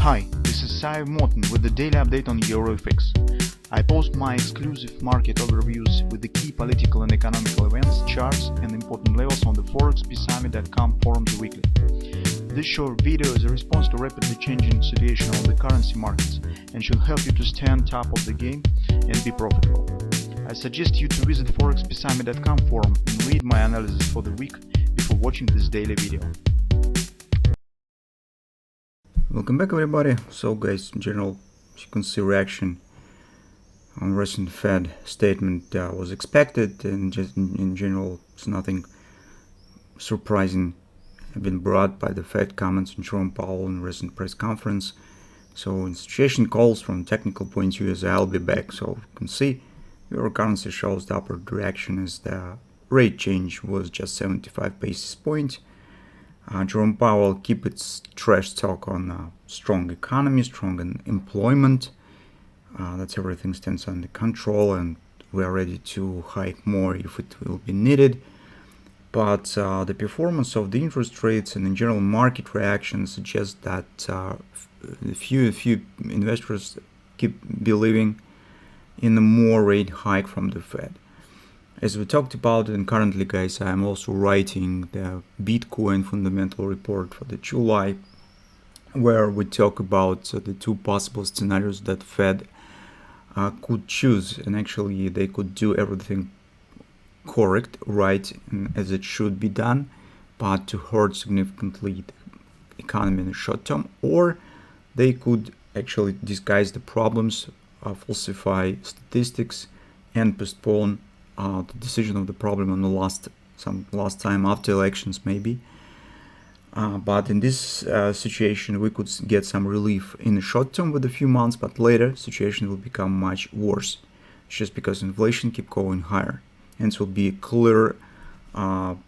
Hi, this is Sive Morten with the daily update on EuroFX. I post my exclusive market overviews with the key political and economical events, charts and important levels on the ForexPeaceArmy.com forums weekly. This short video is a response to rapidly changing situation on the currency markets and should help you to stay on top of the game and be profitable. I suggest you to visit ForexPeaceArmy.com forum and read my analysis for the week before watching this daily video. Welcome back, everybody. So guys, in general, as you can see, reaction on recent Fed statement was expected, and just in general, it's nothing surprising have been brought by the Fed comments and Jerome Powell in recent press conference. So in situation calls from technical point of view, as I'll be back. So you can see euro currency shows the upward direction as the rate change was just 75 basis points. Jerome Powell keep its trash talk on strong economy, strong employment. That's everything stands under control, and we are ready to hike more if it will be needed. But the performance of the interest rates and in general market reaction suggests that a few investors keep believing in a more rate hike from the Fed. As we talked about, and currently, guys, I am also writing the Bitcoin fundamental report for the July, where we talk about the two possible scenarios that Fed could choose, and actually they could do everything correct, right, and as it should be done, but to hurt significantly the economy in the short term, or they could actually disguise the problems, falsify statistics, and postpone the decision of the problem on the last time after elections maybe. But in this situation we could get some relief in the short term with a few months, but later situation will become much worse just because inflation keep going higher, and it will be clear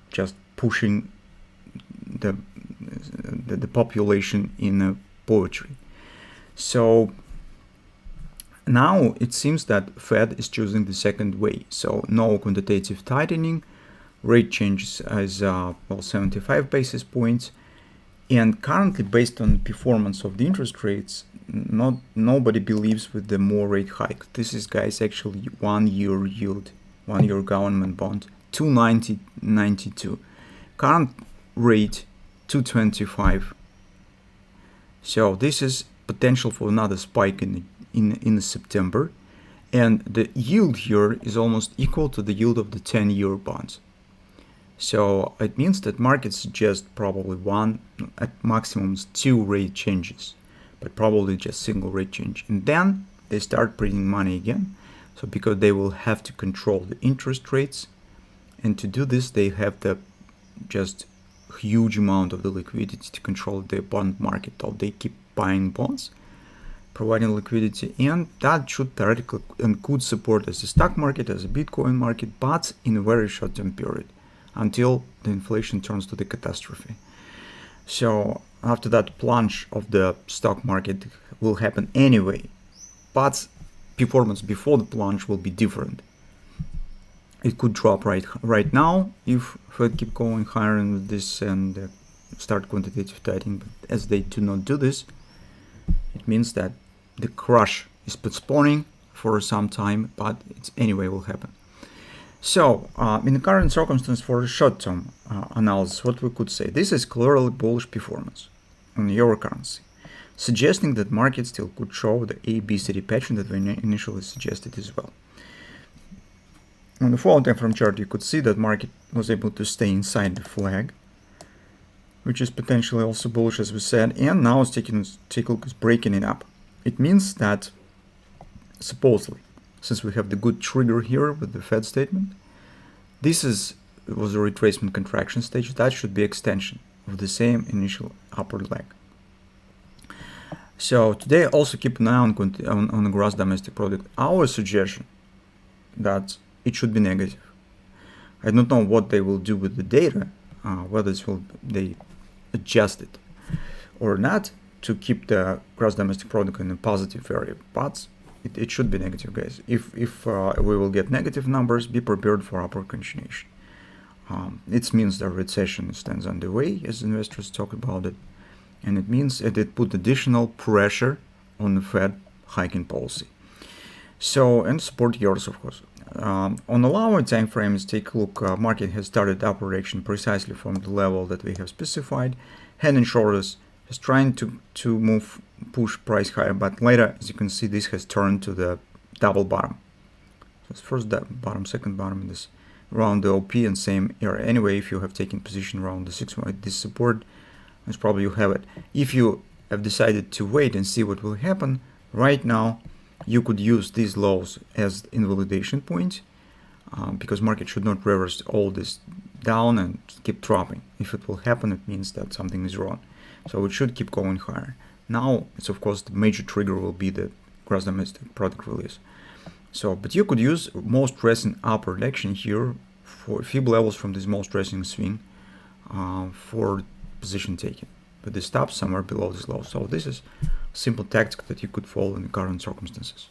just pushing the population in poverty. So now it seems that Fed is choosing the second way. So no quantitative tightening, rate changes as 75 basis points, and currently based on the performance of the interest rates, nobody believes with the more rate hike. This is, guys, actually 1 year yield, 1 year government bond, 2.92, current rate 2.25. So this is potential for another spike in September, and the yield here is almost equal to the yield of the 10-year bonds. So it means that markets suggest probably one, at maximum 2 rate changes, but probably just single rate change, and then they start printing money again. So because they will have to control the interest rates, and to do this they have the just huge amount of the liquidity to control the bond market. So they keep buying bonds, providing liquidity, and that should theoretically and could support as a stock market, as a Bitcoin market, but in a very short term period until the inflation turns to the catastrophe. So after that, plunge of the stock market will happen anyway, but performance before the plunge will be different. It could drop right now if Fed keep going higher in this and start quantitative tightening, but as they do not do this, it means that the crash is postponing for some time, but it anyway will happen. So in the current circumstance for the short-term analysis, what we could say, this is clearly bullish performance on the euro currency, suggesting that market still could show the ABCD pattern that we initially suggested as well. On the 4-hour time frame chart, you could see that market was able to stay inside the flag, which is potentially also bullish, as we said, and now it's breaking it up. It means that supposedly, since we have the good trigger here with the Fed statement, this was a retracement contraction stage. That should be extension of the same initial upward leg. So today also keep an eye on the gross domestic product. Our suggestion that it should be negative. I don't know what they will do with the data, whether they adjust it or not to keep the gross domestic product in a positive area, but it should be negative, guys. If we will get negative numbers, be prepared for upward continuation. It means the recession stands underway, as investors talk about it, and it means that it put additional pressure on the Fed hiking policy. So, and support yours, of course. On the lower time frames, take a look. Market has started upward action precisely from the level that we have specified. Head and shoulders is trying to push price higher, but later, as you can see, this has turned to the double bottom. So it's first bottom, second bottom in this around the OP, and same area. Anyway, if you have taken position around the 6 month, this support, that's probably you have it. If you have decided to wait and see what will happen, right now you could use these lows as invalidation point, because market should not reverse all this down and keep dropping. If it will happen, it means that something is wrong. So it should keep going higher. Now, it's of course the major trigger will be the gross domestic product release. So, but you could use most recent upward action here for fib levels from this most recent swing for position taking. But the stop somewhere below this low. So this is a simple tactic that you could follow in the current circumstances.